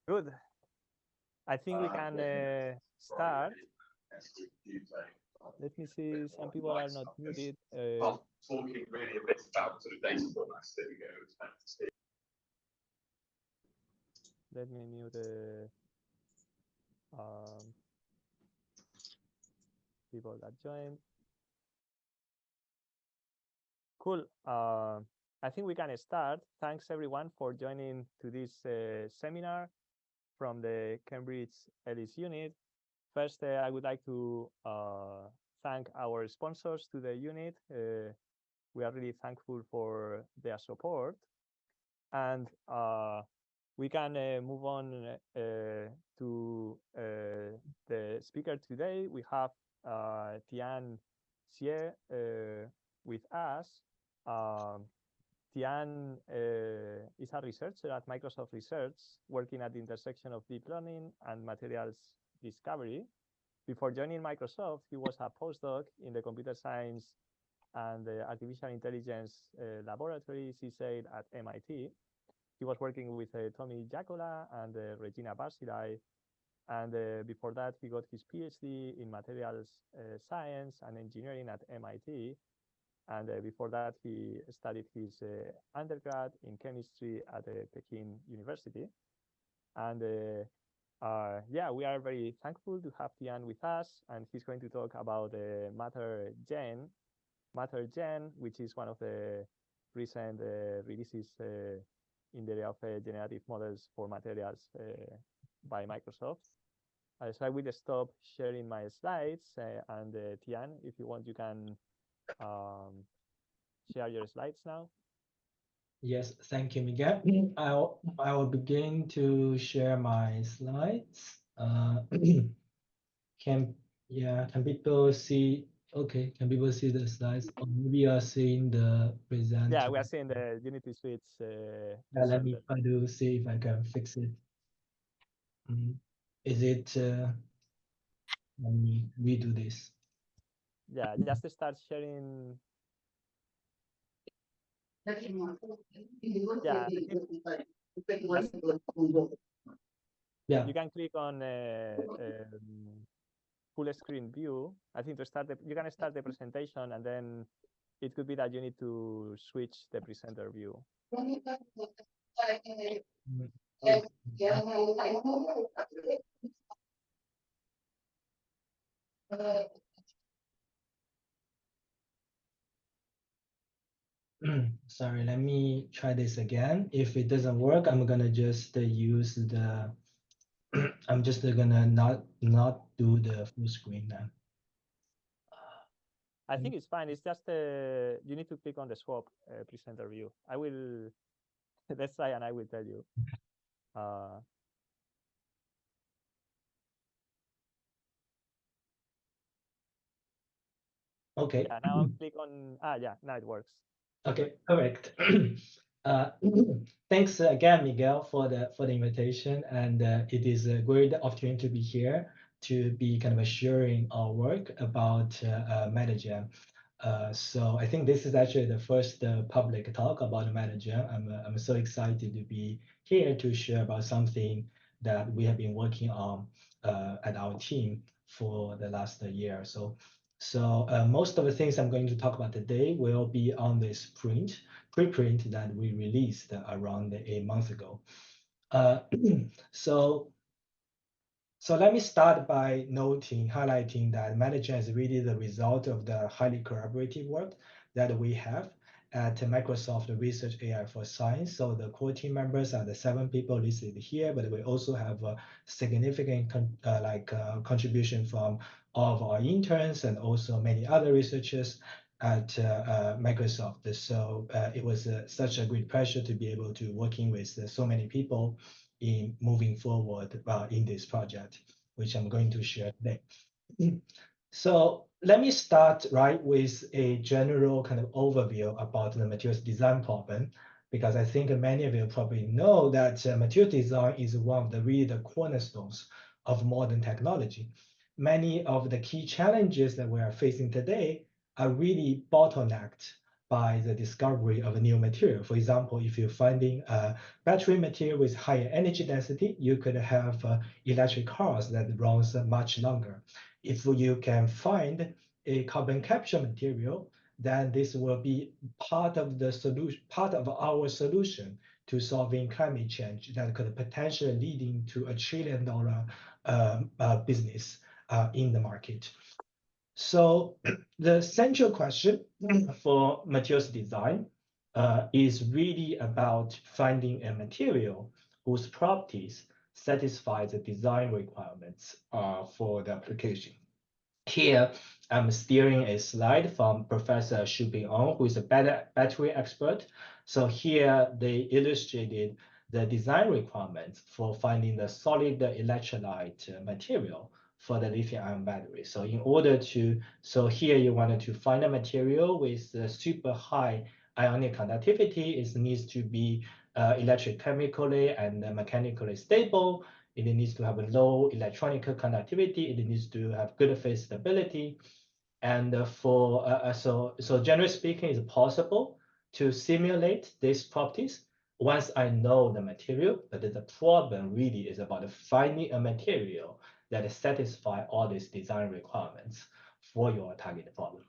Good. I think we can start. Let me see. Some people are not muted. Talking really a bit about sort of data formats. There we go. Let me mute people that joined. Cool. I think we can start. Thanks everyone for joining to this seminar from the Cambridge Ellis unit. First, I would like to thank our sponsors to the unit. We are really thankful for their support. And we can move on to the speaker today. We have Tian Xie with us. Tian is a researcher at Microsoft Research, working at the intersection of deep learning and materials discovery. Before joining Microsoft, he was a postdoc in the computer science and the artificial intelligence laboratory, CSAIL, at MIT. He was working with Tommy Jacola and Regina Barzilai. And before that, he got his PhD in materials science and engineering at MIT. And before that, he studied his undergrad in chemistry at Peking University. And yeah, we are very thankful to have Tian with us. And he's going to talk about MatterGen, which is one of the recent releases in the area of generative models for materials by Microsoft. So I will stop sharing my slides, and Tian, if you want, you can share your slides now. Yes, thank you, Miguel. I will begin to share my slides. Can people see? Okay, can people see the slides? Or maybe you are seeing the presenter. Yeah, we are seeing the Unity Suites. Yeah, let me try to see if I can fix it. Is it? Let me redo this. Yeah, just start sharing. Yeah. Yeah. You can click on full screen view. I think to start you can start the presentation, and then it could be that you need to switch the presenter view. Sorry, let me try this again. If it doesn't work, I'm gonna just use the. I'm just gonna not do the full screen then. I think it's fine. It's just you need to click on the swap presenter view. I will. Let's try, and I will tell you. Okay. Yeah, now click on. Yeah, now it works. Okay, correct. Thanks again, Miguel, for the invitation, and it is a great opportunity to be here to be kind of sharing our work about MatterGen. So I think this is actually the first public talk about MatterGen. I'm so excited to be here to share about something that we have been working on at our team for the last year or so. So most of the things I'm going to talk about today will be on this preprint that we released around a month ago. So let me start by highlighting that MatterGen is really the result of the highly collaborative work that we have at Microsoft Research AI for Science. So the core team members are the 7 people listed here, but we also have a significant contribution from all of our interns and also many other researchers at Microsoft. So it was such a great pleasure to be able to working with so many people in moving forward in this project, which I'm going to share today. So let me start with a general kind of overview about the materials design problem, because I think many of you probably know that material design is one of the cornerstones of modern technology. Many of the key challenges that we are facing today are really bottlenecked by the discovery of a new material. For example, if you're finding a battery material with higher energy density, you could have electric cars that runs much longer. If you can find a carbon capture material, then this will be part of the solution, part of our solution to solving climate change that could potentially leading to $1 trillion business in the market. So the central question for materials design is really about finding a material whose properties satisfy the design requirements for the application. Here, I'm steering a slide from Professor Xuping Ong, who is a battery expert. So here they illustrated the design requirements for finding the solid electrolyte material for the lithium-ion battery. So in order to, so here you wanted to find a material with super high ionic conductivity. It needs to be electrochemically and mechanically stable. It needs to have a low electronic conductivity. It needs to have good phase stability. And so generally speaking, it's possible to simulate these properties once I know the material. But the problem really is about finding a material that satisfies all these design requirements for your target problem.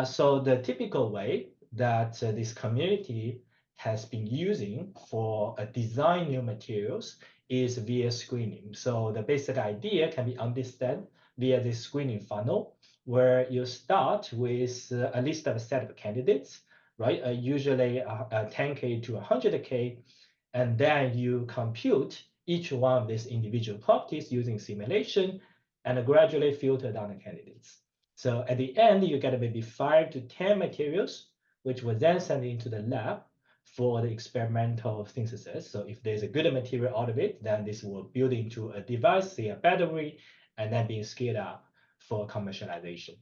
So the typical way that this community has been using for design new materials is via screening. So the basic idea can be understood via this screening funnel, where you start with a list of a set of candidates, right? Usually 10K to 100K, and then you compute each one of these individual properties using simulation and gradually filter down the candidates. So at the end, you get maybe 5 to 10 materials, which will then send into the lab for the experimental synthesis. So if there's a good material out of it, then this will build into a device, say a battery, and then being scaled up for commercialization.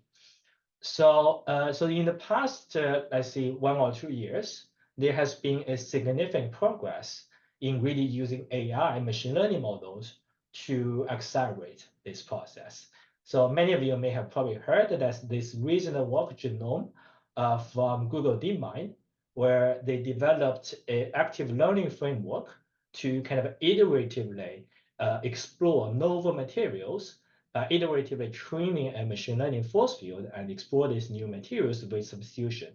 So, so in the past, let's see, 1 or 2 years, there has been a significant progress in really using AI machine learning models to accelerate this process. So many of you may have probably heard that this recent work genome from Google DeepMind, where they developed an active learning framework to kind of iteratively explore novel materials, iteratively training a machine learning force field and explore these new materials with substitution.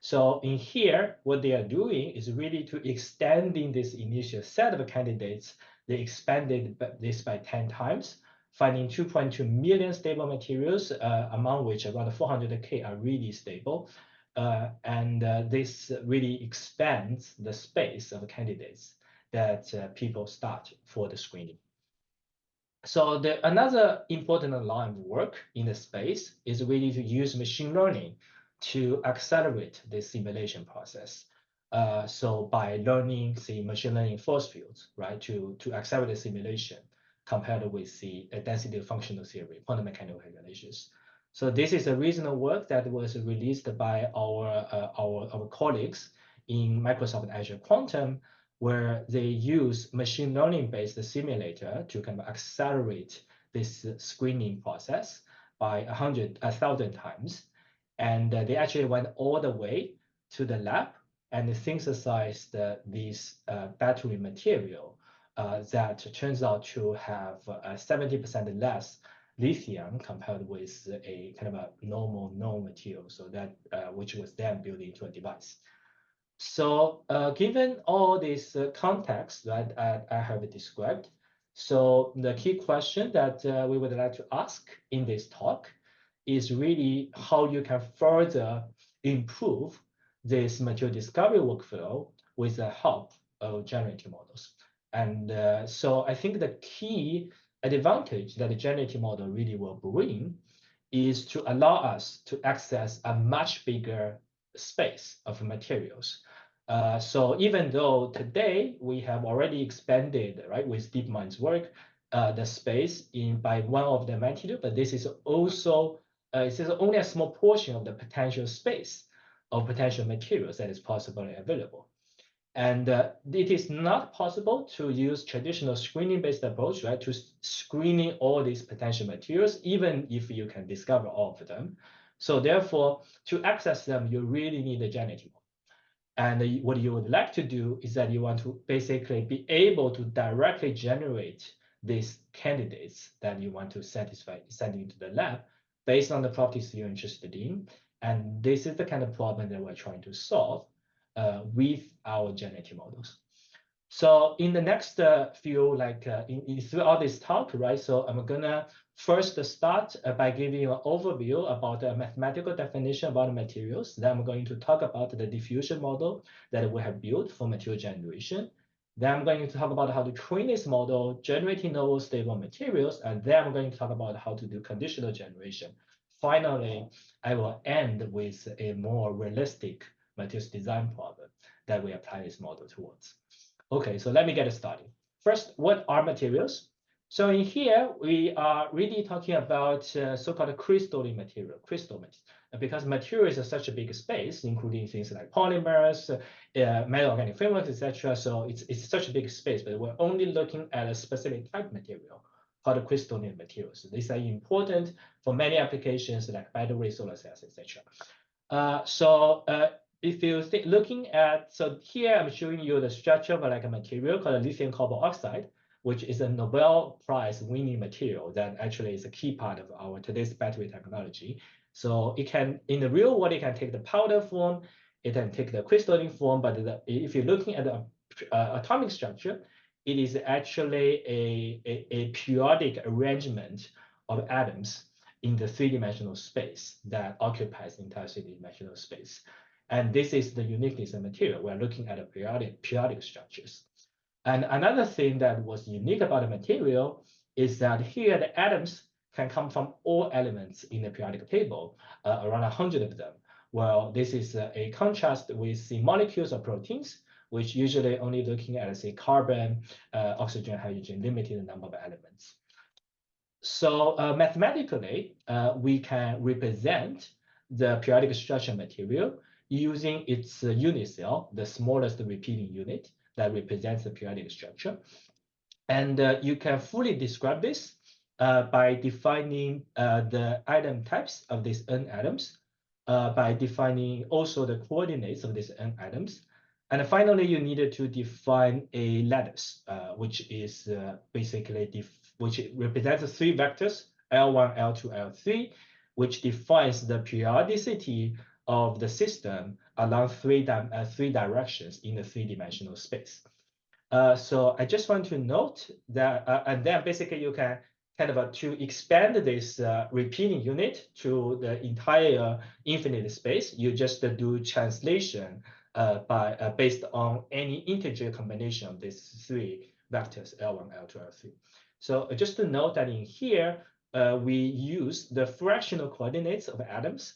So in here, what they are doing is really to extending this initial set of candidates. They expanded this by 10 times, finding 2.2 million stable materials, among which around 400K are really stable. This really expands the space of candidates that people start for the screening. So another important line of work in the space is really to use machine learning to accelerate the simulation process. So by learning, say, machine learning force fields, right, to accelerate the simulation compared with the density functional theory, quantum mechanical calculations. So this is a recent work that was released by our colleagues in Microsoft Azure Quantum, where they use machine learning-based simulator to kind of accelerate this screening process by 1,000 times. And they actually went all the way to the lab and synthesized this battery material that turns out to have 70% less lithium compared with a kind of a normal known material, so that which was then built into a device. So given all this context that I have described, so the key question that we would like to ask in this talk is really how you can further improve this material discovery workflow with the help of generative models. And so I think the key advantage that the generative model really will bring is to allow us to access a much bigger space of materials. So even though today we have already expanded, right, with DeepMind's work, the space by one of the materials, but this is also this is only a small portion of the potential space of potential materials that is possibly available. And it is not possible to use traditional screening-based approach, right, to screening all these potential materials, even if you can discover all of them. So therefore, to access them, you really need a generative model. And what you would like to do is that you want to basically be able to directly generate these candidates that you want to send into the lab based on the properties you're interested in. And this is the kind of problem that we're trying to solve with our generative models. So in the next few, throughout this talk, right? So I'm gonna first start by giving you an overview about the mathematical definition about materials. Then I'm going to talk about the diffusion model that we have built for material generation. Then I'm going to talk about how to train this model, generating novel stable materials, and then I'm going to talk about how to do conditional generation. Finally, I will end with a more realistic materials design problem that we apply this model towards. Okay, so let me get started. First, what are materials? So in here, we are really talking about so-called crystalline material, because materials are such a big space, including things like polymers, MatterGen frameworks, etc. So it's such a big space, but we're only looking at a specific type of material called crystalline materials. These are important for many applications like battery, solar cells, etc. If you think looking at, so here I'm showing you the structure of like a material called lithium cobalt oxide, which is a Nobel Prize winning material that actually is a key part of our today's battery technology. So it can, in the real world, it can take the powder form, it can take the crystalline form, but if you're looking at the atomic structure, it is actually a periodic arrangement of atoms in the three-dimensional space that occupies the entire three-dimensional space. And this is the uniqueness of material. We're looking at a periodic structures. And another thing that was unique about the material is that here the atoms can come from all elements in the periodic table, around 100 of them. Well, this is a contrast with the molecules of proteins, which usually only looking at, say, carbon, oxygen, hydrogen, limited number of elements. So mathematically, we can represent the periodic structure material using its unit cell, the smallest repeating unit that represents the periodic structure. And you can fully describe this by defining the atom types of these n atoms, by defining also the coordinates of these n atoms. And finally, you needed to define a lattice, which is basically which represents three vectors, L1, L2, L3, which defines the periodicity of the system along three directions in the three-dimensional space. So I just want to note that, and then basically you can kind of to expand this repeating unit to the entire infinite space, you just do translation based on any integer combination of these three vectors, L1, L2, L3. So just to note that in here, we use the fractional coordinates of atoms,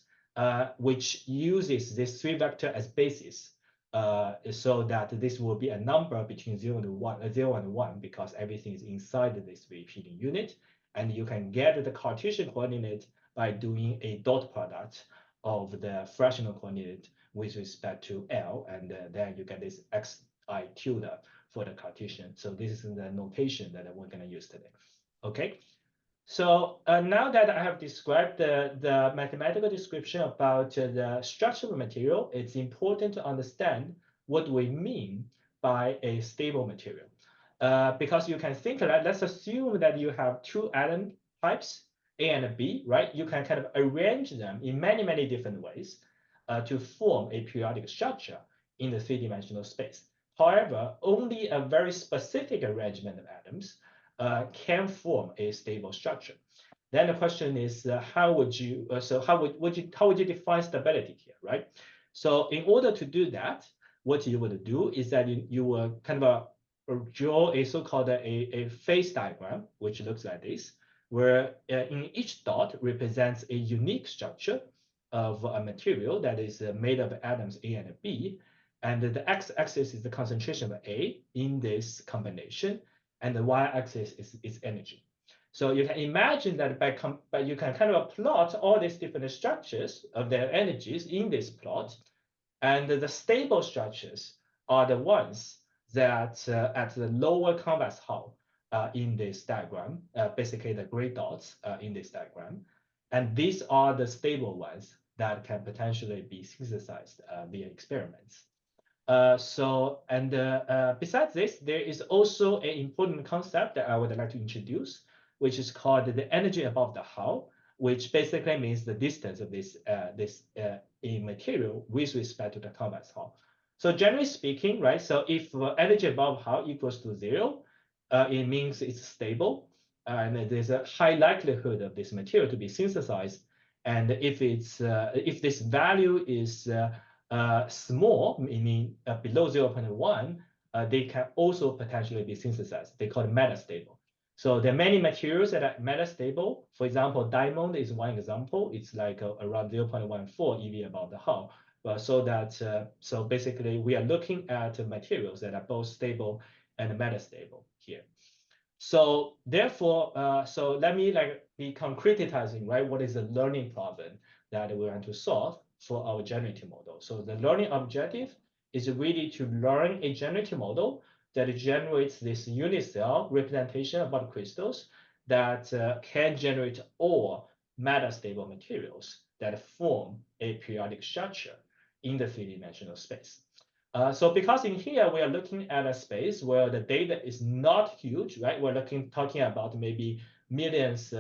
which uses this three vector as basis, so that this will be a number between 0 and 1, because everything is inside this repeating unit. And you can get the Cartesian coordinate by doing a dot product of the fractional coordinate with respect to L, and then you get this xi tilde for the Cartesian. So this is the notation that we're going to use today. Okay. So now that I have described the mathematical description about the structure of material, it's important to understand what we mean by a stable material. Because you can think that, let's assume that you have two atom types, A and B, right? You can kind of arrange them in many, many different ways to form a periodic structure in the three-dimensional space. However, only a very specific arrangement of atoms can form a stable structure. Then the question is, how would you define stability here, right? So in order to do that, what you would do is that you will kind of draw a so-called a phase diagram, which looks like this, where in each dot represents a unique structure of a material that is made of atoms A and B, and the x-axis is the concentration of A in this combination, and the y-axis is energy. So you can imagine that you can kind of plot all these different structures of their energies in this plot, and the stable structures are the ones that at the lower convex hull in this diagram, basically the gray dots in this diagram. And these are the stable ones that can potentially be synthesized via experiments. Besides this, there is also an important concept that I would like to introduce, which is called the energy above the Hall, which basically means the distance of this material with respect to the convex Hall. So generally speaking, right? So if energy above Hall equals to 0, it means it's stable, and there's a high likelihood of this material to be synthesized. And if this value is small, meaning below 0.1, they can also potentially be synthesized. They call it metastable. So there are many materials that are metastable. For example, diamond is one example. It's like around 0.14 EV above the Hall. So basically, we are looking at materials that are both stable and metastable here. So therefore, so let me be concretizing, right? What is the learning problem that we want to solve for our generative model? So the learning objective is really to learn a generative model that generates this unit cell representation about crystals that can generate all metastable materials that form a periodic structure in the three-dimensional space. So because in here, we are looking at a space where the data is not huge, right? We're talking about maybe millions,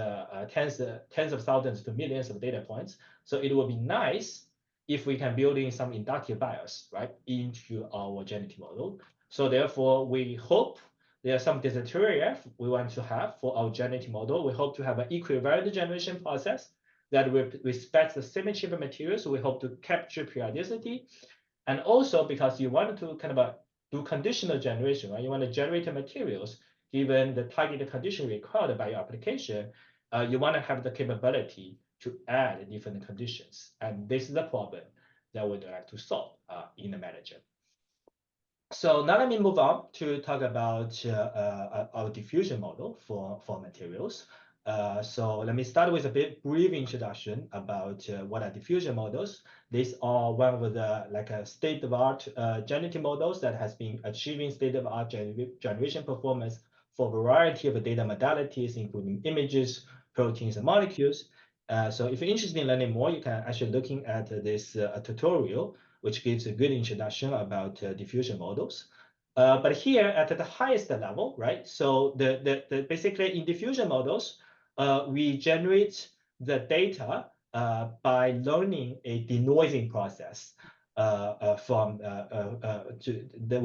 tens of thousands to millions of data points. So it would be nice if we can build in some inductive bias, right, into our generative model. So therefore, we hope there are some criteria we want to have for our generative model. We hope to have an equivariant generation process that respects the symmetry of materials. So we hope to capture periodicity. And also because you want to kind of do conditional generation, right? You want to generate materials given the target condition required by your application. You want to have the capability to add different conditions. And this is the problem that we'd like to solve in the MatterGen. So now let me move on to talk about our diffusion model for materials. So let me start with a brief introduction about what are diffusion models. These are one of the state-of-art generative models that has been achieving state-of-art generation performance for a variety of data modalities, including images, proteins, and molecules. So if you're interested in learning more, you can actually looking at this tutorial, which gives a good introduction about diffusion models. But here at the highest level, right? So basically in diffusion models, we generate the data by learning a denoising process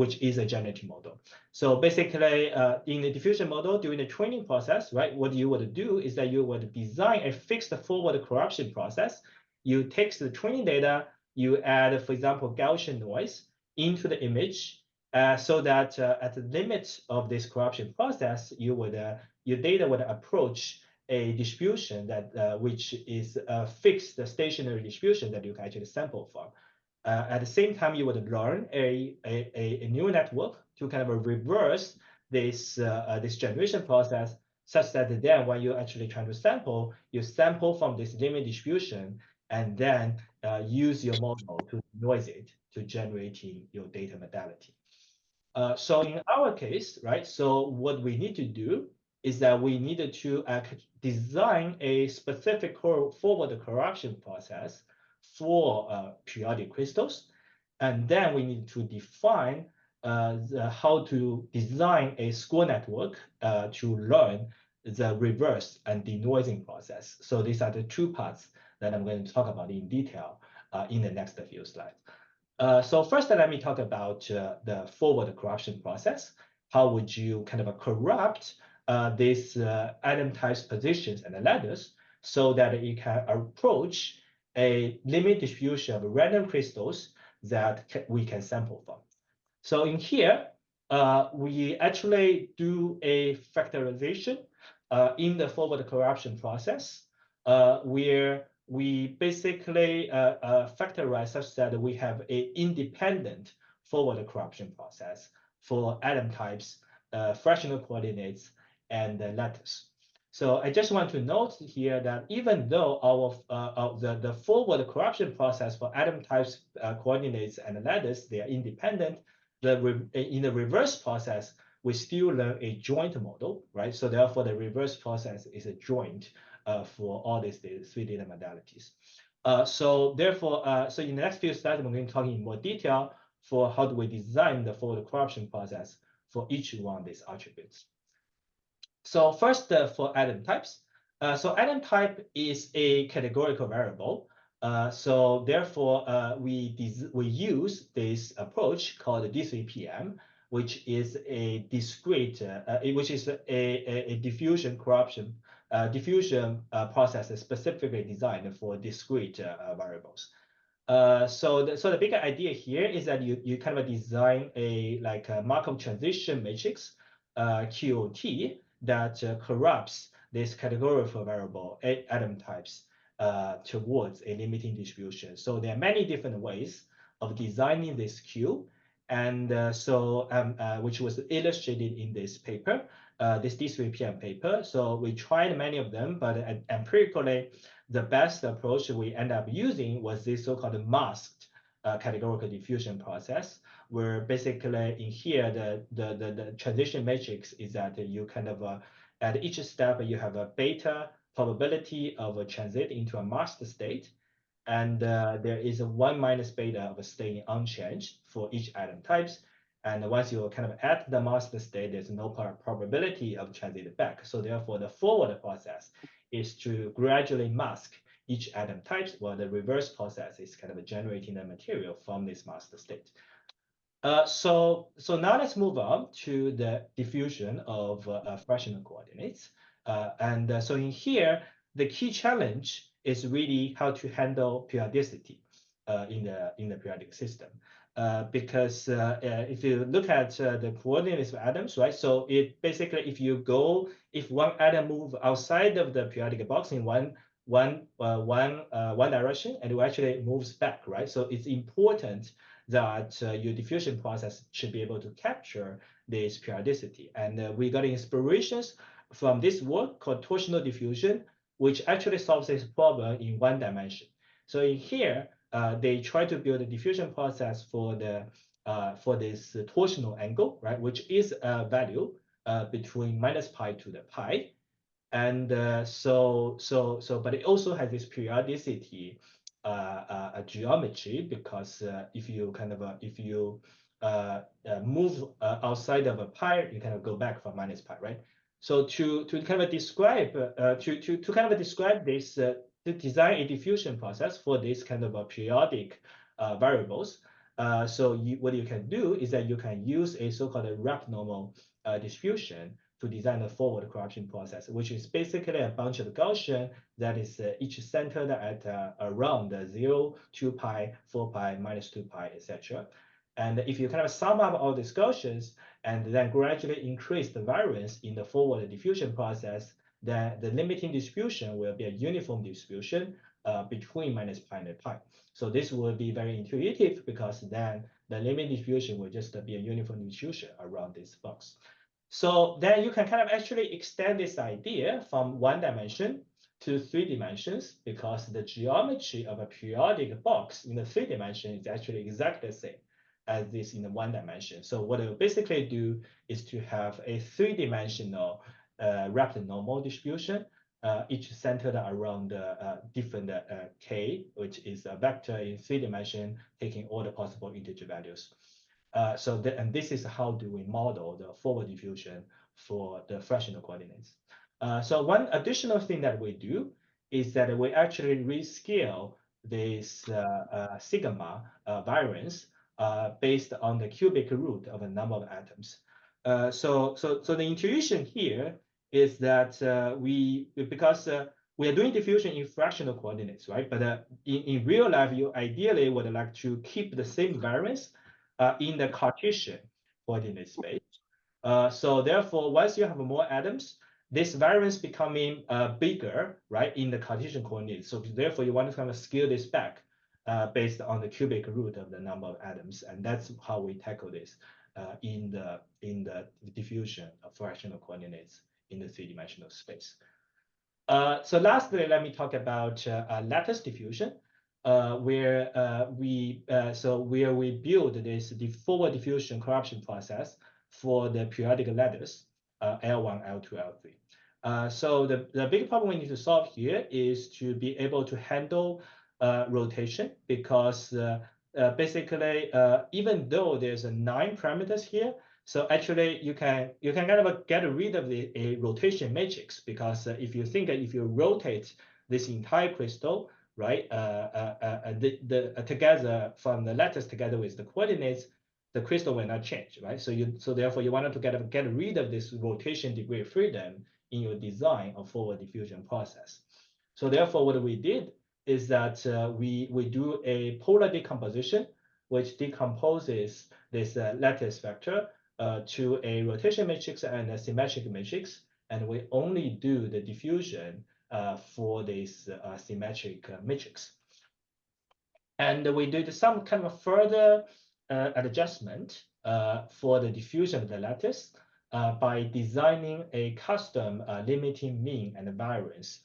which is a generative model. So basically, in the diffusion model, during the training process, right, what you would do is that you would design a fixed forward corruption process. You take the training data, you add, for example, Gaussian noise into the image, so that at the limit of this corruption process, your data would approach a distribution that which is a fixed stationary distribution that you can actually sample from. At the same time, you would learn a neural network to kind of reverse this generation process, such that then when you actually try to sample, you sample from this limit distribution and then use your model to noise it to generating your data modality. So in our case, right, so what we need to do is that we needed to design a specific forward corruption process for periodic crystals. And then we need to define how to design a score network to learn the reverse and denoising process. So these are the two parts that I'm going to talk about in detail in the next few slides. So first, let me talk about the forward corruption process. How would you kind of corrupt these atom types positions and the ladders so that it can approach a limit distribution of random crystals that we can sample from. So in here, we actually do a factorization in the forward corruption process, where we basically factorize such that we have an independent forward corruption process for atom types, fractional coordinates, and the lattice. So I just want to note here that even though the forward corruption process for atom types, coordinates, and lattice, they are independent, in the reverse process, we still learn a joint model, right? So therefore, the reverse process is a joint for all these three data modalities. So therefore, so in the next few slides, we're going to talk in more detail for how do we design the forward corruption process for each one of these attributes. So first, for atom types. So atom type is a categorical variable. So therefore, we use this approach called D3PM, which is a discrete, which is a diffusion process specifically designed for discrete variables. So the bigger idea here is that you kind of design a Markov transition matrix, QOT, that corrupts this categorical variable atom types towards a limiting distribution. So there are many different ways of designing this Q, and which was illustrated in this paper, this D3PM paper. So we tried many of them, but empirically, the best approach we end up using was this so-called masked categorical diffusion process, where basically in here the transition matrix is that you kind of at each step you have a beta probability of a transit into a masked state, and there is a 1 minus beta of staying unchanged for each atom types. And once you're kind of at the masked state, there's no probability of transit back. So therefore, the forward process is to gradually mask each atom types, while the reverse process is kind of generating the material from this masked state. So now let's move on to the diffusion of fractional coordinates. So in here, the key challenge is really how to handle periodicity in the periodic system. Because if you look at the coordinates of atoms, right? So it basically, if one atom move outside of the periodic box in one direction, and it actually moves back, right? So it's important that your diffusion process should be able to capture this periodicity. And we got inspirations from this work called torsional diffusion, which actually solves this problem in one dimension. So in here, they try to build a diffusion process for this torsional angle, right, which is a value between minus pi to the pi, and but it also has this periodicity geometry, because if you move outside of a pi, you kind of go back from minus pi, right? So to kind of describe this, to design a diffusion process for this kind of periodic variables. What you can do is that you can use a so-called rep normal distribution to design a forward corruption process, which is basically a bunch of Gaussian that is each centered at around 0, 2 pi, 4 pi, minus 2 pi, etc. And if you kind of sum up all these Gaussians and then gradually increase the variance in the forward diffusion process, then the limiting distribution will be a uniform distribution between minus pi and pi. So this will be very intuitive, because then the limiting distribution will just be a uniform distribution around this box. So then you can kind of actually extend this idea from one dimension to 3 dimensions, because the geometry of a periodic box in the 3 dimension is actually exactly the same as this in the 1 dimension. So what it will basically do is to have a 3-dimensional rapid normal distribution, each centered around different k, which is a vector in 3 dimension taking all the possible integer values. And this is how do we model the forward diffusion for the fractional coordinates. So one additional thing that we do is that we actually rescale this sigma variance based on the cubic root of a number of atoms. So the intuition here is that because we are doing diffusion in fractional coordinates, right? But in real life, you ideally would like to keep the same variance in the Cartesian coordinate space. So therefore, once you have more atoms, this variance becoming bigger, right, in the Cartesian coordinates. So therefore, you want to kind of scale this back based on the cubic root of the number of atoms, and that's how we tackle this in the diffusion of fractional coordinates in the 3-dimensional space. So lastly, let me talk about lattice diffusion, where we build this forward diffusion corruption process for the periodic lattice L1, L2, So the big problem we need to solve here is to be able to handle rotation, because basically, even though there's 9 parameters here, so actually you can kind of get rid of a rotation matrix, because if you think that if you rotate this entire crystal, right, together from the lattice together with the coordinates, the crystal will not change, right? So therefore you wanted to get rid of this rotation degree of freedom in your design of forward diffusion process. So therefore, what we did is that we do a polar decomposition, which decomposes this lattice vector to a rotation matrix and a symmetric matrix, and we only do the diffusion for this symmetric matrix. And we did some kind of further adjustment for the diffusion of the lattice by designing a custom limiting mean and variance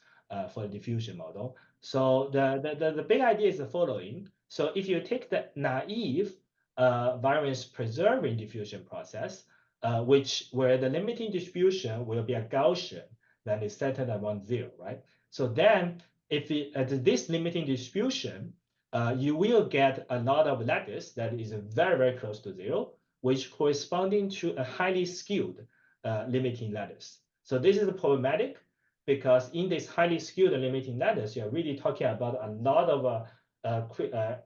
for the diffusion model. So the big idea is the following. So if you take the naive variance preserving diffusion process, where the limiting distribution will be a Gaussian, then it's centered around 0, right? So then if at this limiting distribution, you will get a lot of lattice that is very, very close to 0, which corresponding to a highly skewed limiting lattice. So this is problematic, because in this highly skewed limiting lattice, you're really talking about a lot of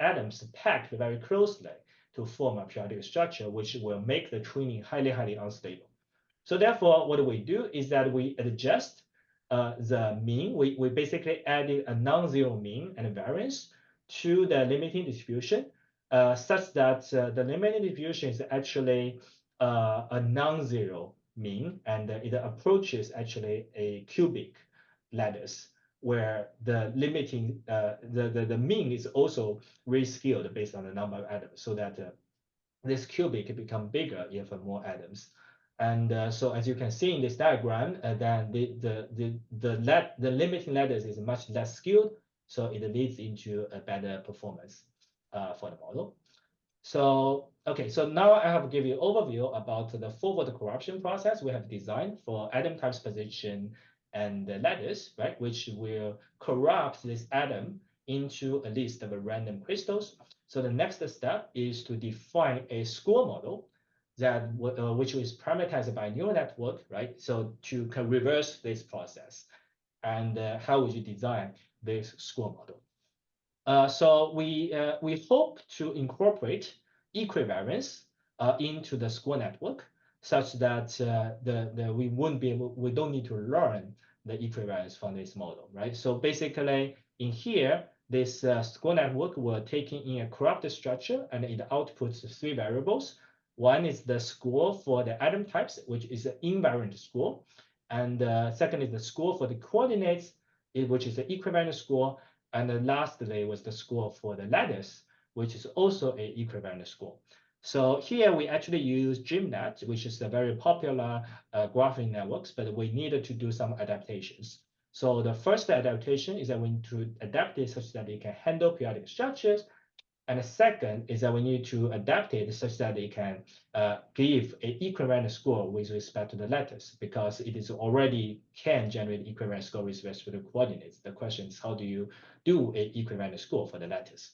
atoms packed very closely to form a periodic structure, which will make the training highly, highly unstable. So therefore, what we do is that we adjust the mean. We basically added a non-zero mean and variance to the limiting distribution, such that the limiting distribution is actually a non-zero mean, and it approaches actually a cubic lattice, where the limiting the mean is also rescaled based on the number of atoms, so that this cubic can become bigger if more atoms. And so as you can see in this diagram, then the limiting lattice is much less skewed, so it leads into a better performance for the model. So okay, so now I have to give you an overview about the forward corruption process we have designed for atom types position and the lattice, right, which will corrupt this atom into a list of random crystals. So the next step is to define a score model that which is parameterized by neural network, right? So to reverse this process. And how would you design this score model? So we hope to incorporate equivariance into the score network, such that we don't need to learn the equivariance from this model, right? So basically, in here, this score network will take in a corrupted structure, and it outputs 3 variables. One is the score for the atom types, which is an invariant score, and second is the score for the coordinates, which is the equivariant score. And then lastly was the score for the lattice, which is also an equivariant score. So here we actually use GymNet, which is a very popular graphing networks, but we needed to do some adaptations. So the first adaptation is that we need to adapt it such that it can handle periodic structures. And the second is that we need to adapt it such that it can give an equivariant score with respect to the lattice, because it is already can generate equivariant score with respect to the coordinates. The question is, how do you do an equivariant score for the lattice?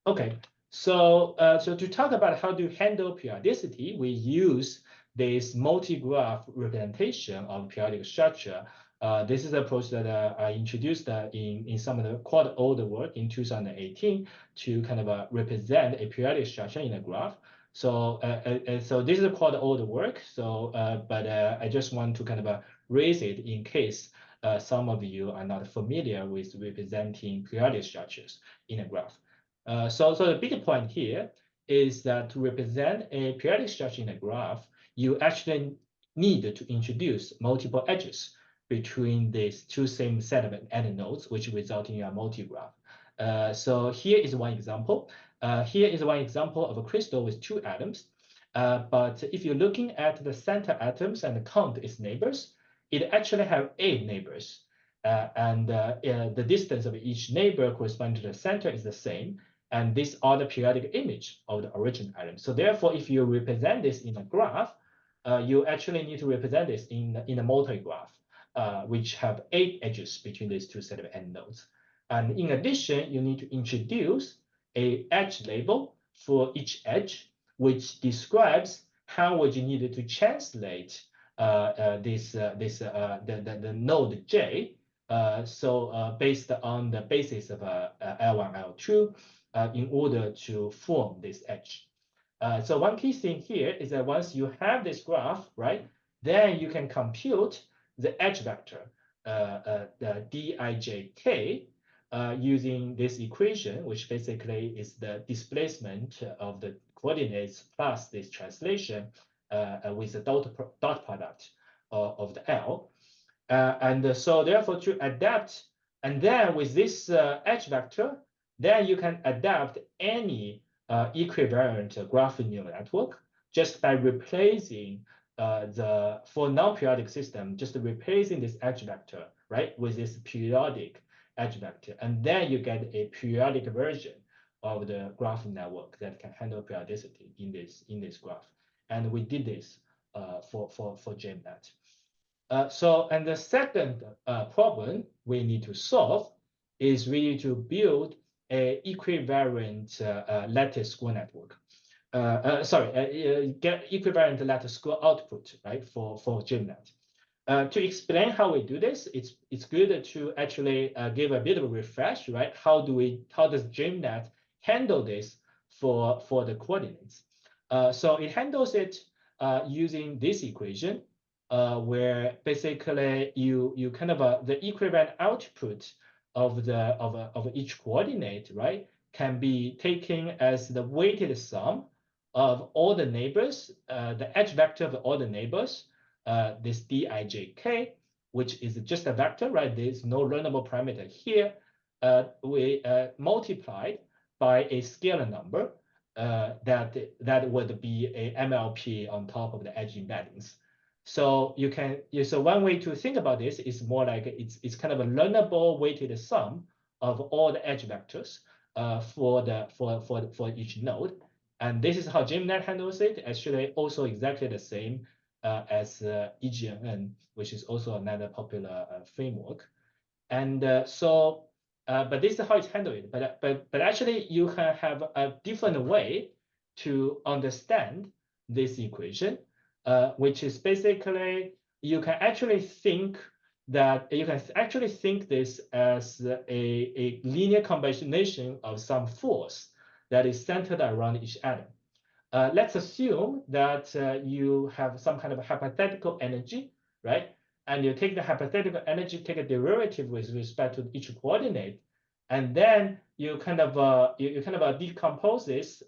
Okay, so to talk about how to handle periodicity, we use this multi-graph representation of periodic structure. This is an approach that I introduced in some of the quad older work in 2018 to kind of represent a periodic structure in a graph. So so this is a quad older work. So but I just want to kind of raise it in case some of you are not familiar with representing periodic structures in a graph. So the big point here is that to represent a periodic structure in a graph, you actually need to introduce multiple edges between these two same set of antinodes, which result in a multi-graph. So here is one example. Here is one example of a crystal with 2 atoms. But if you're looking at the center atoms and count its neighbors, it actually have 8 neighbors. And the distance of each neighbor corresponding to the center is the same. And these are the periodic image of the original atom. So therefore, if you represent this in a graph, you actually need to represent this in a multi-graph. which have 8 edges between these two set of end nodes. And in addition, you need to introduce a edge label for each edge, which describes how would you need to translate the node J. So based on the basis of L1, L2, in order to form this edge. So one key thing here is that once you have this graph, right, then you can compute the edge vector, the Dijk, using this equation, which basically is the displacement of the coordinates plus this translation with the dot product of the L. And so therefore to adapt, and then with this edge vector, then you can adapt any equivariant graph neural network just by replacing for non-periodic system, just replacing this edge vector, right, with this periodic edge vector. And then you get a periodic version of the graph network that can handle periodicity in this graph. And we did this for GenNet. And the second problem we need to solve is really to build a equivariant lattice score network. Get equivariant lattice score output, right, for GenNet. To explain how we do this, it's good to actually give a bit of a refresh, right? How does GenNet handle this for the coordinates? So it handles it using this equation, where basically you kind of the equivalent output of each coordinate, right, can be taken as the weighted sum of all the neighbors, the edge vector of all the neighbors, this Dijk, which is just a vector, right? There's no learnable parameter here. We multiplied by a scalar number that would be a MLP on top of the edge embeddings. So so one way to think about this is more like it's kind of a learnable weighted sum of all the edge vectors for each node. And this is how GenNet handles it. Actually, also exactly the same as EGNN, which is also another popular framework. And but this is how it's handled. But actually, you can have a different way to understand this equation, which is basically you can actually think this as a linear combination of some force that is centered around each atom. Let's assume that you have some kind of hypothetical energy, right? And you take the hypothetical energy, take a derivative with respect to each coordinate, and then you kind of decompose this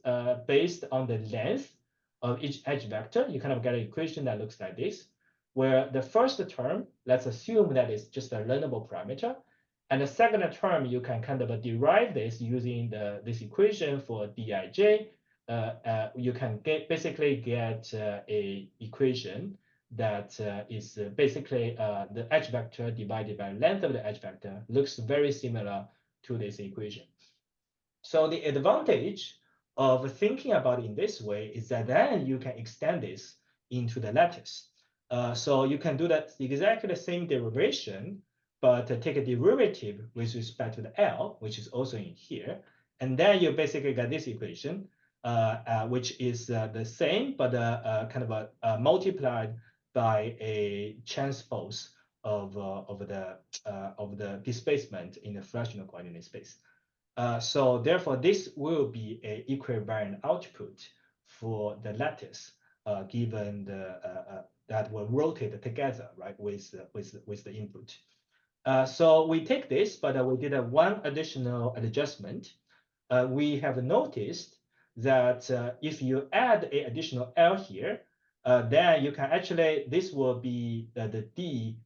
based on the length of each edge vector. You kind of get an equation that looks like this, where the first term, let's assume that is just a learnable parameter, and the second term you can kind of derive this using this equation for Dij. You can basically get a equation that is basically the edge vector divided by length of the edge vector, looks very similar to this equation. So the advantage of thinking about it in this way is that then you can extend this into the lattice. So you can do that exactly the same derivation, but take a derivative with respect to the L, which is also in here. And then you basically get this equation, which is the same, but kind of multiplied by a transpose of the displacement in the fractional coordinate space. So therefore, this will be an equivariant output for the lattice, given that will rotate together, right, with the input. So we take this, but we did one additional adjustment. We have noticed that if you add an additional L here, then you can actually, this will be the D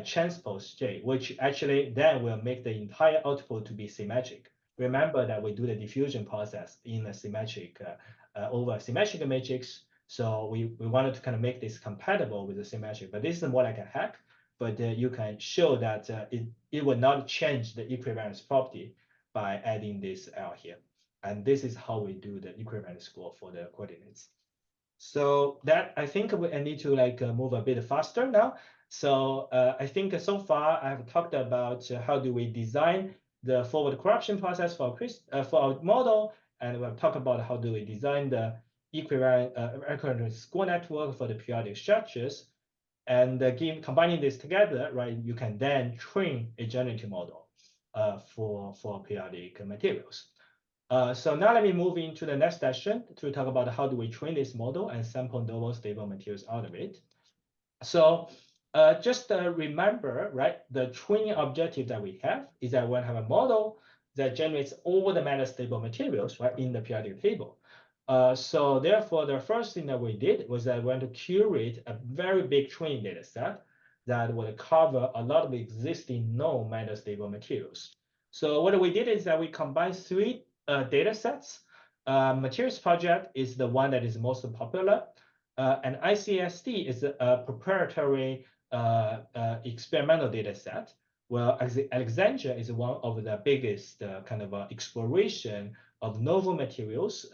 transpose J, which actually then will make the entire output to be symmetric. Remember that we do the diffusion process in a symmetric, over a symmetric matrix. So we wanted to kind of make this compatible with the symmetric, but this is more like a hack, but you can show that it will not change the equivariance property by adding this L here. And this is how we do the equivariance score for the coordinates. So that I think I need to like move a bit faster now. So I think so far I have talked about how do we design the forward corruption process for our model, and we'll talk about how do we design the equivalent score network for the periodic structures. And combining this together, right, you can then train a generative model for periodic materials. So now let me move into the next session to talk about how do we train this model and sample novel stable materials out of it. So just remember, right, the training objective that we have is that we want to have a model that generates all the metastable materials, right, in the periodic table. So therefore, the first thing that we did was that we want to curate a very big training data set that would cover a lot of existing known metastable materials. So what we did is that we combined three data sets. Materials project is the one that is most popular. And ICSD is a proprietary experimental data set. Well, Alexandria is one of the biggest kind of exploration of novel materials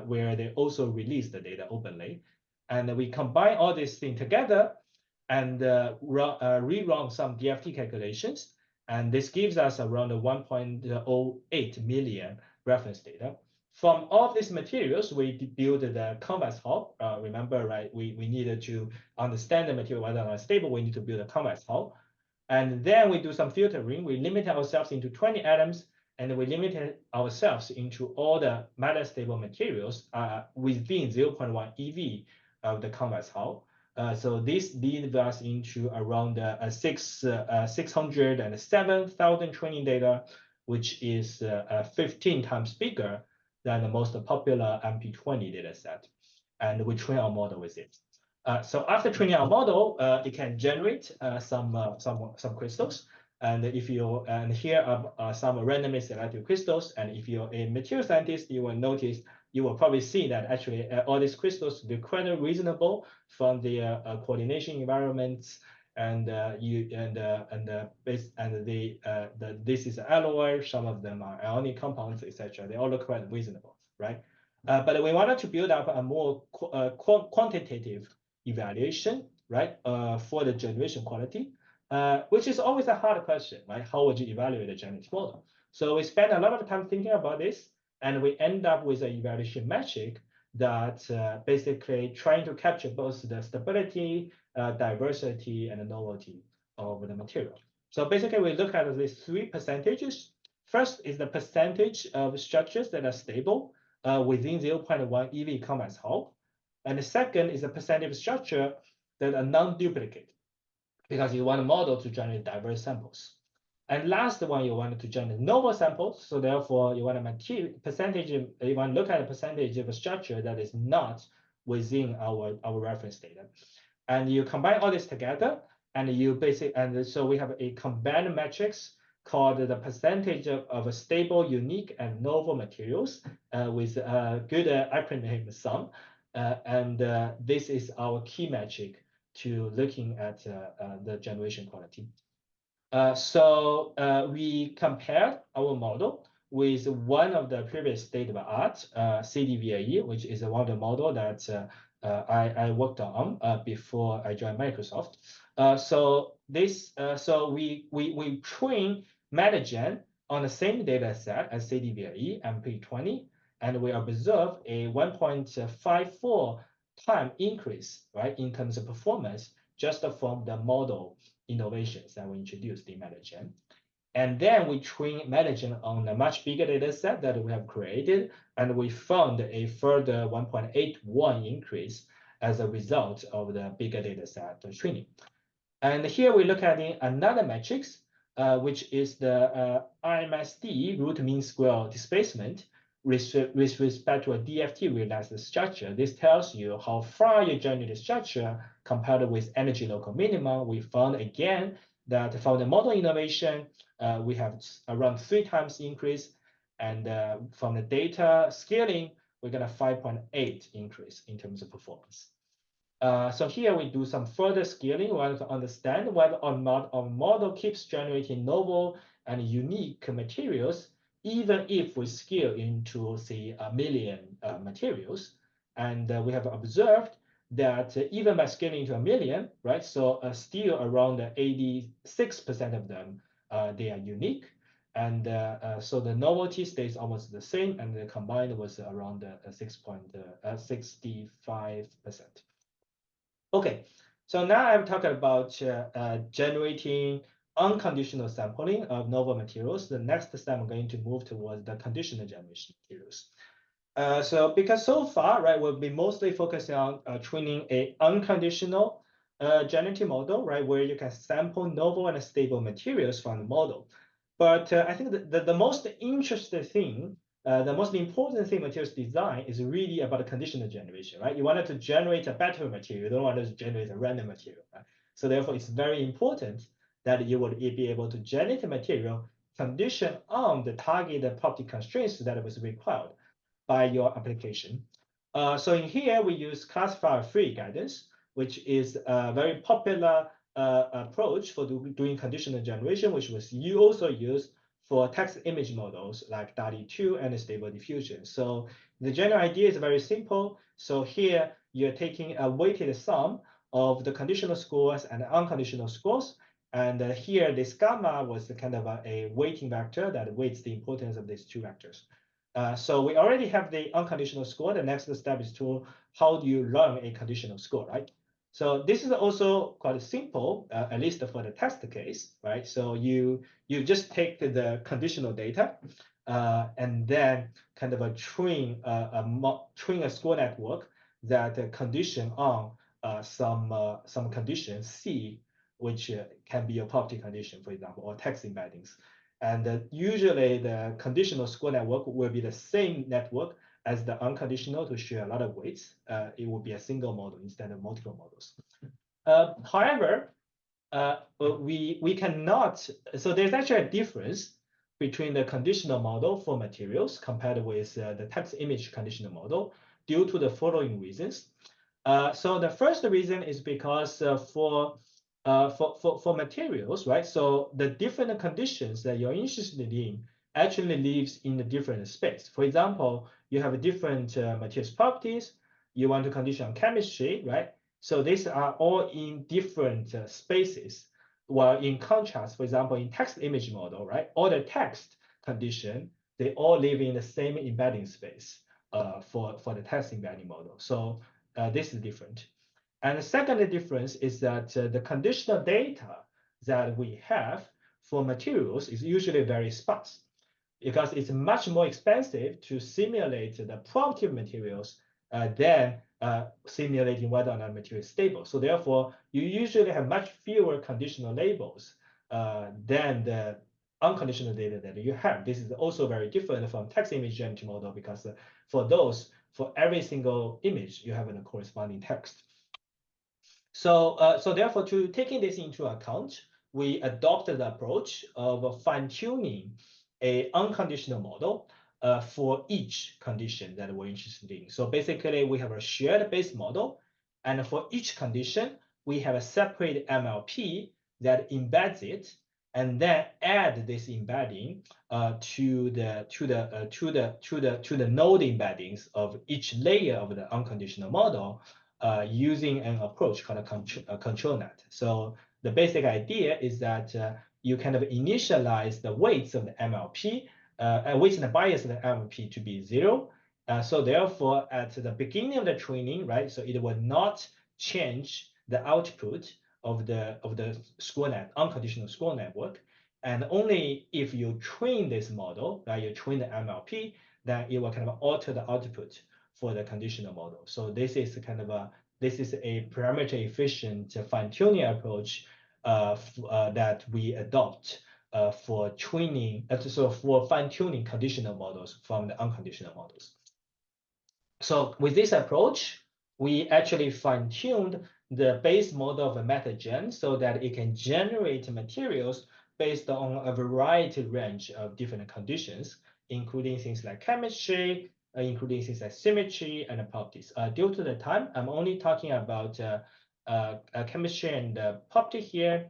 where they also release the data openly. And we combine all these things together and rerun some DFT calculations. And this gives us around 1.08 million reference data. From all of these materials, we build the convex hull. Remember, right, we needed to understand the material whether or not stable, we need to build a convex hull. And then we do some filtering. We limit ourselves into 20 atoms, and we limited ourselves into all the metastable materials within 0.1 EV of the convex hull. So this leads us into around 607,000 training data, which is 15 times bigger than the most popular MP20 dataset. And we train our model with it. So after training our model, it can generate some crystals. And here are some randomly selected crystals. And if you're a material scientist, you will probably see that actually all these crystals are quite reasonable from the coordination environments. And this is alloy. Some of them are ionic compounds, etc. They all look quite reasonable, right? But we wanted to build up a more quantitative evaluation, right, for the generation quality, which is always a hard question, right? How would you evaluate a generative model? So we spent a lot of time thinking about this, and we end up with an evaluation metric that basically trying to capture both the stability, diversity, and the novelty of the material. So basically, we look at these three percentages. First is the percentage of structures that are stable within 0.1 EV convex hull. And the second is the percentage of structure that are non-duplicate, because you want a model to generate diverse samples. And last one, you want to generate novel samples. So therefore, you want a you want to look at a percentage of a structure that is not within our reference data. And you combine all this together, and so we have a combined matrix called the percentage of a stable, unique, and novel materials with a good acronym SUM. This is our key metric to looking at the generation quality. So we compared our model with one of the previous state-of-the-art CDVAE, which is one of the model that I worked on before I joined Microsoft. So we train MatterGen on the same data set as CDVAE MP20, and we observe a 1.54 time increase, right, in terms of performance just from the model innovations that we introduced in MatterGen. And then we train MatterGen on a much bigger data set that we have created, and we found a further 1.81 increase as a result of the bigger data set training. And here we look at another matrix, which is the RMSD, root mean square displacement, with respect to a DFT realized structure. This tells you how far you generate the structure compared with energy local minimum. We found again that for the model innovation, we have around 3 times increase, and from the data scaling, we got a 5.8 increase in terms of performance. So here we do some further scaling. We want to understand whether or not our model keeps generating novel and unique materials, even if we scale into, say, 1 million materials. And we have observed that even by scaling to 1 million, right? So still around 86% of them, they are unique. And so the novelty stays almost the same, and the combined was around 65%. Okay, so now I'm talking about generating unconditional sampling of novel materials. The next step I'm going to move towards the conditional generation materials. So because so far, right, we'll be mostly focusing on training a unconditional generative model, right, where you can sample novel and stable materials from the model. But I think the most interesting thing, the most important thing materials design is really about the conditional generation, right? You wanted to generate a better material, you don't want to generate a random material, right? So therefore, it's very important that you would be able to generate a material conditioned on the target property constraints that was required by your application. So in here, we use classifier-free guidance, which is a very popular approach for doing conditional generation, which was also used for text image models like DALL-E 2 and Stable Diffusion. So the general idea is very simple. So here, you're taking a weighted sum of the conditional scores and unconditional scores. And here, this gamma was the kind of a weighting vector that weights the importance of these two vectors. So we already have the unconditional score. The next step is to how do you learn a conditional score, right? So this is also quite simple, at least for the test case, right? So you just take the conditional data and then kind of train a score network that condition on some condition C, which can be a property condition, for example, or text embeddings. And usually the conditional score network will be the same network as the unconditional to share a lot of weights. It will be a single model instead of multiple models. However, we cannot, so there's actually a difference between the conditional model for materials compared with the text image conditional model due to the following reasons. So the first reason is because for materials, right? So the different conditions that you're interested in actually lives in a different space. For example, you have different materials properties. You want to condition on chemistry, right? So these are all in different spaces. While in contrast, for example, in text image model, right? All the text condition, they all live in the same embedding space for the text embedding model. So this is different. And the second difference is that the conditional data that we have for materials is usually very sparse because it's much more expensive to simulate the property of materials than simulating whether or not material is stable. So therefore, you usually have much fewer conditional labels than the unconditional data that you have. This is also very different from text image generative model because for those, for every single image, you have a corresponding text. So, therefore, to taking this into account, we adopted the approach of fine-tuning an unconditional model for each condition that we're interested in. So basically, we have a shared base model, and for each condition, we have a separate MLP that embeds it, and then add this embedding to the node embeddings of each layer of the unconditional model. Using an approach called a control net. So the basic idea is that you kind of initialize the weights of the MLP, weights and the bias of the MLP to be 0. So therefore, at the beginning of the training, right, so it will not change the output of the score net, unconditional score network. And only if you train this model, right, you train the MLP, then it will kind of alter the output for the conditional model. So this is kind of a parameter efficient fine-tuning approach that we adopt for training, so for fine-tuning conditional models from the unconditional models. So with this approach, we actually fine-tuned the base model of a MatterGen so that it can generate materials based on a variety range of different conditions, including things like chemistry, including things like symmetry and properties. Due to the time, I'm only talking about chemistry and property here,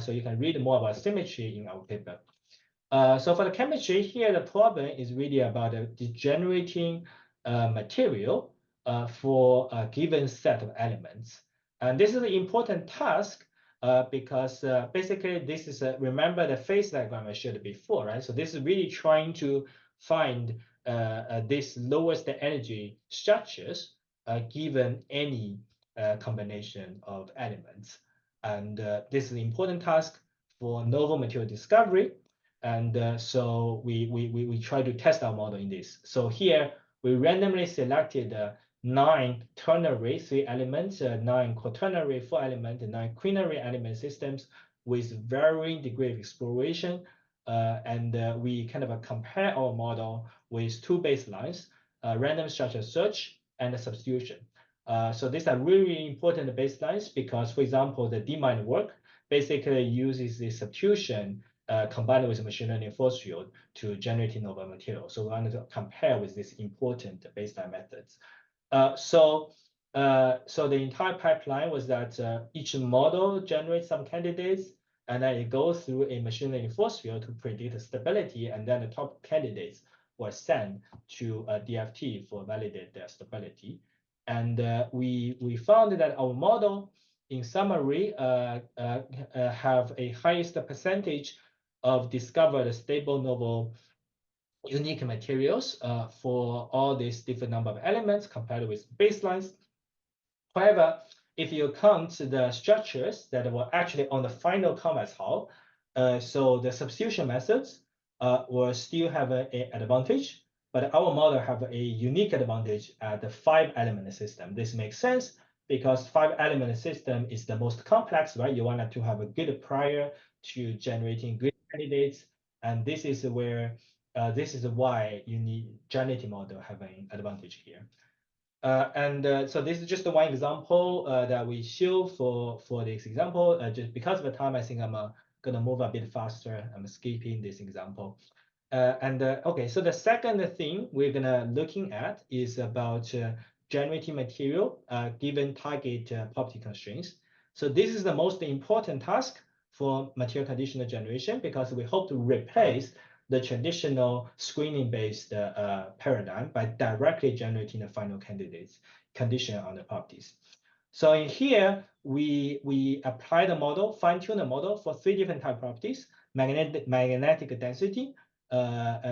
so you can read more about symmetry in our paper. So for the chemistry here, the problem is really about generating material for a given set of elements. And this is an important task because basically this is remember the phase diagram I showed before, right? So this is really trying to find this lowest energy structures given any combination of elements. And this is an important task for novel material discovery. And so we try to test our model in this. So here we randomly selected 9 ternary 3 elements, 9 quaternary 4 element, and 9 quinary element systems with varying degree of exploration. We kind of compare our model with 2 baselines, random structure search and substitution. So these are really important baselines because, for example, the DMind work basically uses the substitution combined with machine learning force field to generate novel material. So we wanted to compare with these important baseline methods. So the entire pipeline was that each model generates some candidates, and then it goes through a machine learning force field to predict stability, and then the top candidates were sent to DFT for validate their stability. And we found that our model, in summary, have a highest percentage of discovered stable novel unique materials for all these different number of elements compared with baselines. However, if you count the structures that were actually on the final canvas hull, so the substitution methods will still have an advantage, but our model have a unique advantage at the 5-element system. This makes sense because 5-element system is the most complex, right? You wanted to have a good prior to generating good candidates, and this is where this is why you need generative model having advantage here. So this is just one example that we show for this example. Just because of the time, I think I'm gonna move a bit faster. I'm skipping this example. Okay, so the second thing we're gonna looking at is about generating material given target property constraints. So this is the most important task for material conditional generation because we hope to replace the traditional screening-based paradigm by directly generating the final candidates conditional on the properties. So in here, we apply the model, fine-tune the model for 3 different type properties: magnetic density,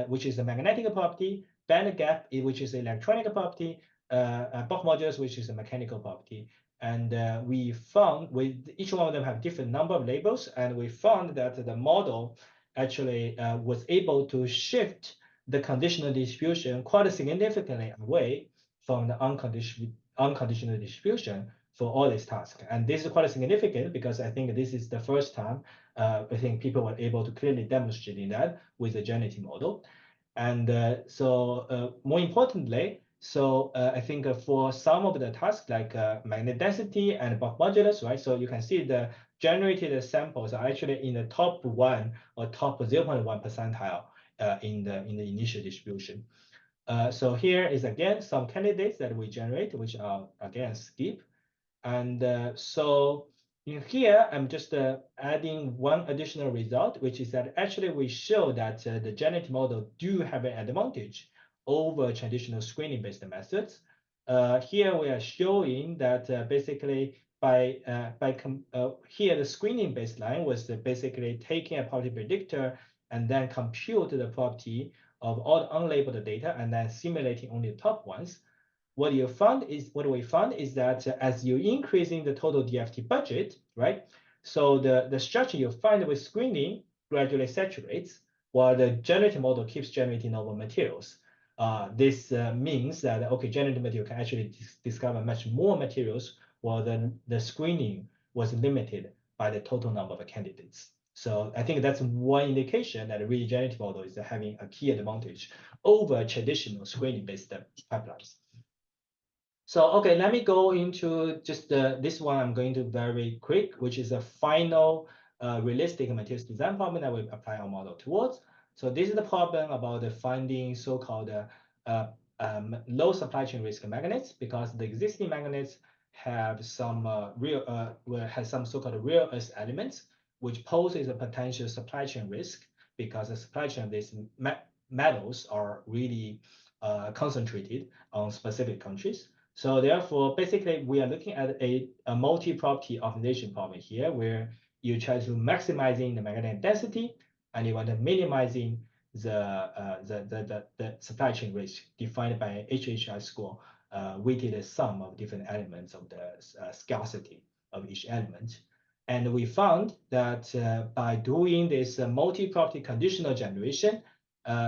which is a magnetic property; band gap, which is an electronic property; Bock modulus, which is a mechanical property. And we found with each one of them have different number of labels, and we found that the model actually was able to shift the conditional distribution quite significantly away from the unconditional distribution for all these tasks. And this is quite significant because I think this is the first time I think people were able to clearly demonstrate that with the generative model. And more importantly, I think for some of the tasks like magnetic density and Bock modulus, right? So you can see the generated samples are actually in the top 1 or top 0.1 percentile in the initial distribution. So here is again some candidates that we generate, which are again skip. And so in here, I'm just adding one additional result, which is that actually we show that the generative model do have an advantage over traditional screening-based methods. Here we are showing that basically here the screening baseline was basically taking a property predictor and then compute the property of all the unlabeled data and then simulating only the top ones. What we found is that as you're increasing the total DFT budget, right? So the structure you find with screening gradually saturates while the generative model keeps generating novel materials. This means that, okay, generative material can actually discover much more materials while the screening was limited by the total number of candidates. So I think that's one indication that a really generative model is having a key advantage over traditional screening-based pipelines. So, okay, let me go into just this one. I'm going to very quick, which is a final realistic materials design problem that we apply our model towards. So this is the problem about finding so-called low supply chain risk magnets, because the existing magnets have some so-called rare earth elements, which poses a potential supply chain risk because the supply chain of these metals are really concentrated on specific countries. So therefore, basically, we are looking at a multi-property optimization problem here, where you try to maximizing the magnetic density, and you want to minimizing the supply chain risk defined by HHI score, weighted sum of different elements of the scarcity of each element. And we found that by doing this multi-property conditional generation,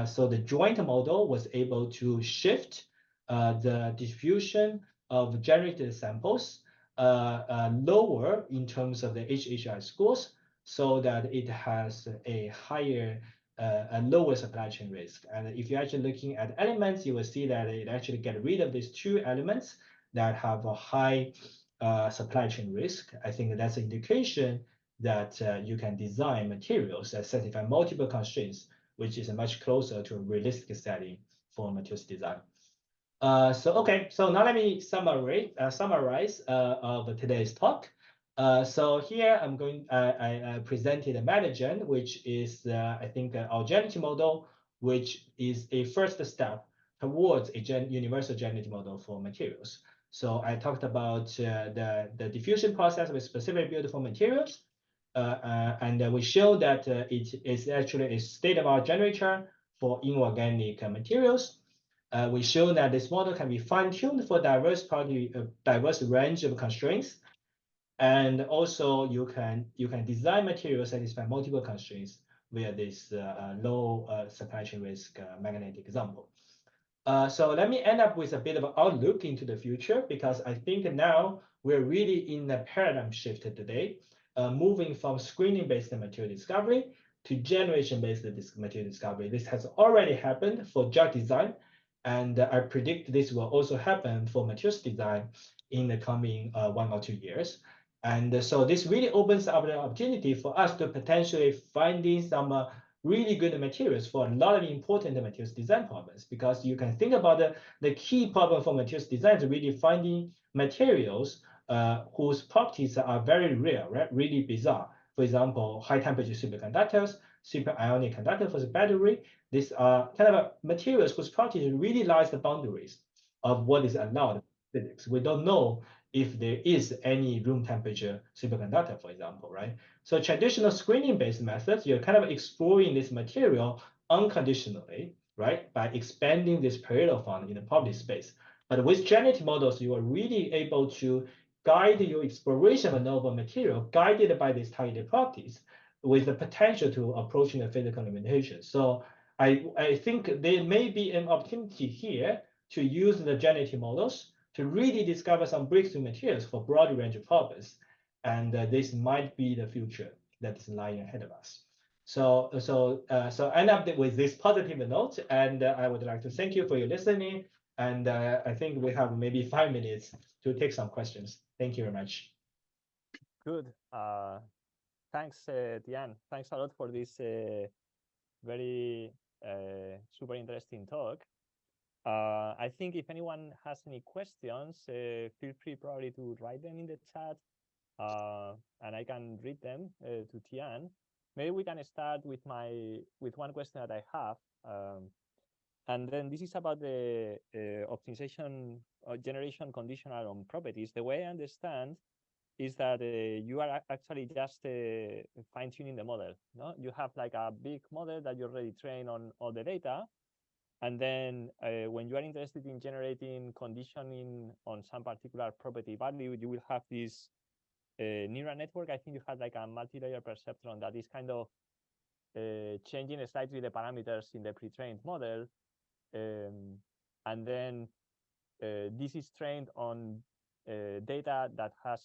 so the joint model was able to shift the distribution of generated samples lower in terms of the HHI scores, so that it has a higher, a lower supply chain risk. And if you're actually looking at elements, you will see that it actually get rid of these two elements that have a high supply chain risk. I think that's an indication that you can design materials that satisfy multiple constraints, which is much closer to a realistic setting for materials design. So now let me summarize of today's talk. So here I presented a MatterGen, which is I think our generative model, which is a first step towards a universal generative model for materials. So I talked about the diffusion process with specific beautiful materials, and we show that it is actually a state-of-the-art generator for inorganic materials. We show that this model can be fine-tuned for diverse range of constraints, and also you can design materials that satisfy multiple constraints via this low supply chain risk magnetic example. So let me end up with a bit of an outlook into the future, because I think now we're really in a paradigm shift today, moving from screening-based material discovery to generation-based material discovery. This has already happened for drug design, and I predict this will also happen for materials design in the coming 1 or 2 years. And so this really opens up the opportunity for us to potentially finding some really good materials for a lot of important materials design problems, because you can think about the key problem for materials design is really finding materials whose properties are very rare, right? Really bizarre. For example, high temperature superconductors, super ionic conductor for the battery. These are kind of materials whose properties really lies the boundaries of what is allowed in physics. We don't know if there is any room temperature superconductor, for example, right? So traditional screening-based methods, you're kind of exploring this material unconditionally, right? By expanding this parallel fund in the property space. But with generative models, you are really able to guide your exploration of a novel material guided by these targeted properties with the potential to approaching the physical limitations. So I think there may be an opportunity here to use the generative models to really discover some breakthrough materials for a broad range of problems. And this might be the future that is lying ahead of us. So end up with this positive note, and I would like to thank you for your listening. And I think we have maybe 5 minutes to take some questions. Thank you very much. Good. Thanks, Tian. Thanks a lot for this very super interesting talk. I think if anyone has any questions, feel free probably to write them in the chat, and I can read them to Tian. Maybe we can start with one question that I have, and then this is about the optimization generation conditional on properties. The way I understand is that you are actually just fine-tuning the model. No, you have like a big model that you already trained on all the data. And then when you are interested in generating conditioning on some particular property value, you will have this neural network. I think you had like a multi-layer perceptron that is kind of changing slightly the parameters in the pre-trained model. And then this is trained on data that has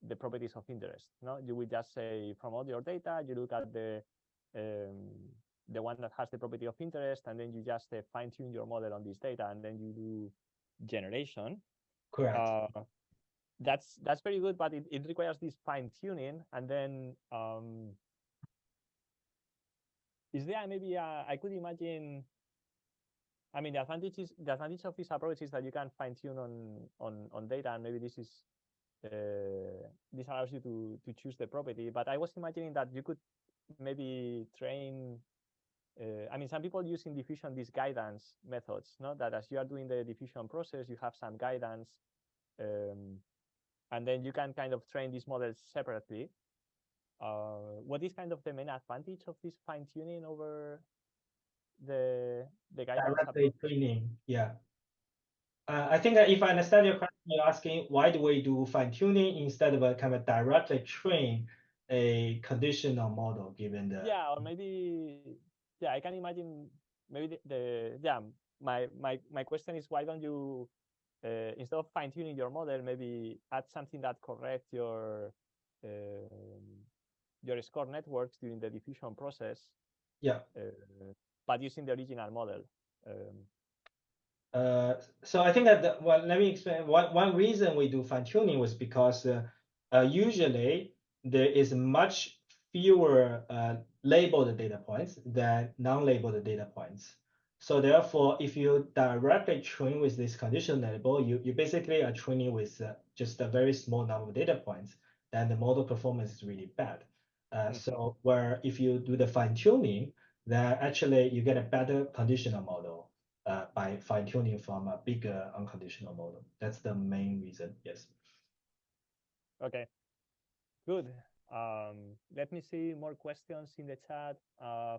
the properties of interest. No, you will just say from all your data, you look at the one that has the property of interest, and then you just fine-tune your model on this data, and then you do generation. Correct. That's very good, but it requires this fine-tuning. And then is there maybe I could imagine, I mean, the advantage of this approach is that you can fine-tune on data, and maybe this allows you to choose the property. But I was imagining that you could maybe train. I mean, some people use in diffusion these guidance methods, no? That as you are doing the diffusion process, you have some guidance And then you can kind of train these models separately. What is kind of the main advantage of this fine tuning over the guidance Directly approach? training, yeah. I think that if I understand your question, you're asking why do we do fine tuning instead of a kind of directly train a conditional model given the. Yeah, or maybe, yeah, I can imagine maybe my question is, why don't you instead of fine tuning your model, maybe add something that corrects your score networks during the diffusion process, Yeah. but using the original model. So I think that well, let me explain. One reason we do fine tuning was because usually there is much fewer labeled data points than non-labeled data points. So therefore, if you directly train with this conditional label, you basically are training with just a very small number of data points, then the model performance is really bad. So where if you do the fine tuning, then actually you get a better conditional model by fine tuning from a bigger unconditional model. That's the main reason. Yes. Okay, good. Let me see more questions in the chat.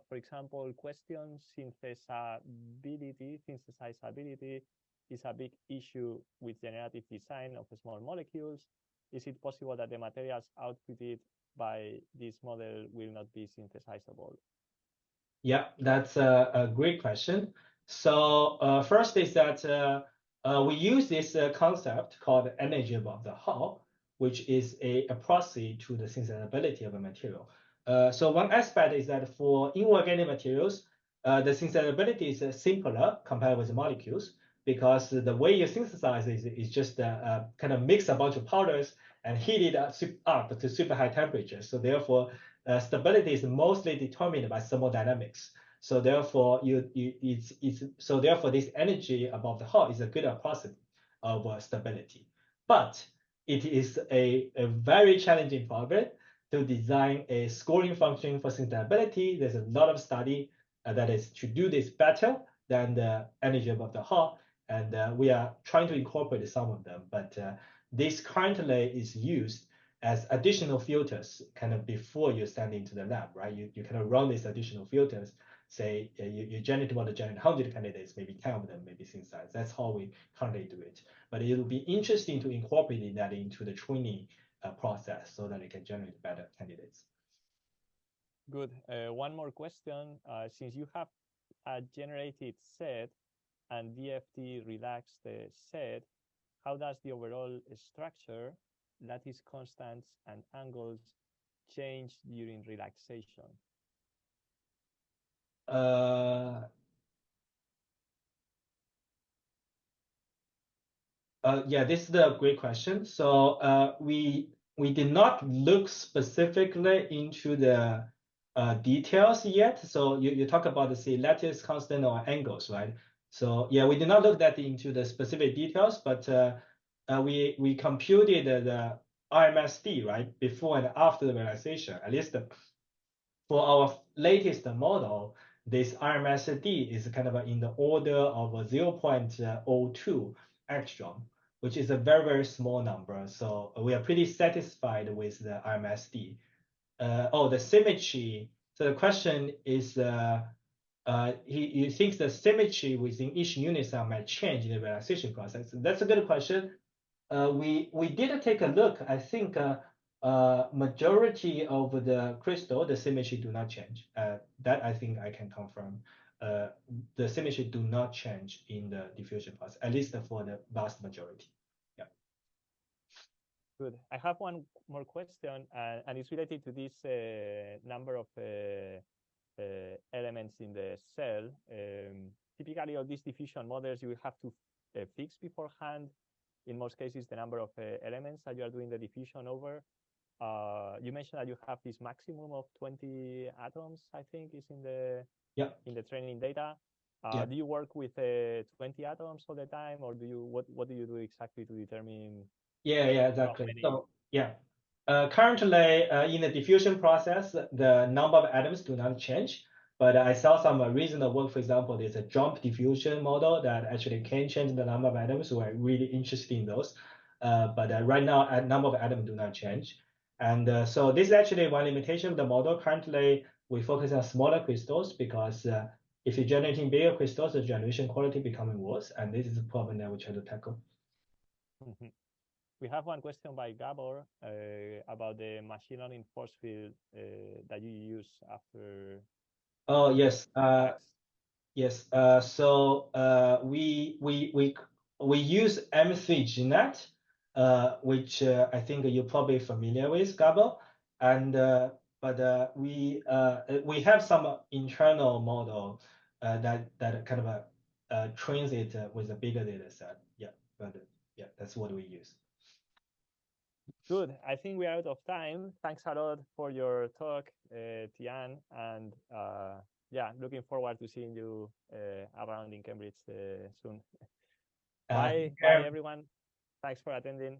For example, question synthesizability is a big issue with generative design of small molecules. Is it possible that the materials outputted by this model will not be synthesizable? Yeah, that's a great question. So first is that we use this concept called energy above the Hall, which is a proxy to the synthesizability of a material. So one aspect is that for inorganic materials, the synthesizability is simpler compared with molecules because the way you synthesize is just kind of mix a bunch of powders and heat it up to super high temperatures. So therefore, stability is mostly determined by thermodynamics. So therefore, therefore this energy above the Hall is a good approximation of stability. But it is a very challenging problem to design a scoring function for synthesizability. There's a lot of study that is to do this better than the energy above the Hall, and we are trying to incorporate some of them. But this currently is used as additional filters kind of before you send into the lab, right? You kind of run these additional filters, say you generate 100 candidates, maybe 10 of them may be synthesized. That's how we currently do it. But it will be interesting to incorporate that into the training process so that it can generate better candidates. Good. One more question. Since you have a generated set and DFT relaxed set, how does the overall structure, lattice constants, and angles change during relaxation? Yeah, this is a great question. So we did not look specifically into the details yet. So you talk about the lattice constant or angles, right? So yeah, we did not look that into the specific details, but we computed the RMSD, right, before and after the relaxation. At least for our latest model, this RMSD is kind of in the order of 0.02 angstrom, which is a very, very small number. So we are pretty satisfied with the RMSD. The symmetry. So the question is, he thinks the symmetry within each unit cell might change in the relaxation process. That's a good question. We did take a look. I think majority of the crystal, the symmetry do not change. That I think I can confirm. The symmetry do not change in the diffusion process, at least for the vast majority. Yeah. Good. I have one more question, and it's related to this number of elements in the cell. Typically, all these diffusion models you have to fix beforehand. In most cases, the number of elements that you are doing the diffusion over. You mentioned that you have this maximum of 20 atoms, I think, is in the training data. Do you work with 20 atoms all the time, or what do you do exactly to determine? Yeah, exactly. So yeah, currently in the diffusion process, the number of atoms do not change. But I saw some recent work, for example, there's a jump diffusion model that actually can change the number of atoms. We're really interested in those. but right now, a number of atoms do not change. And so this is actually one limitation of the model. Currently, we focus on smaller crystals because if you're generating bigger crystals, the generation quality becoming worse, and this is a problem that we try to tackle. We have one question by Gabor about the machine learning force field that you use after. Oh yes, yes. So we use M3GNet, which I think you're probably familiar with, Gabo. And but we have some internal model that kind of trains it with a bigger data set. Yeah, but yeah, that's what we use. Good. I think we're out of time. Thanks a lot for your talk, Tian, and yeah, looking forward to seeing you around in Cambridge soon. Bye, everyone. Thanks for attending.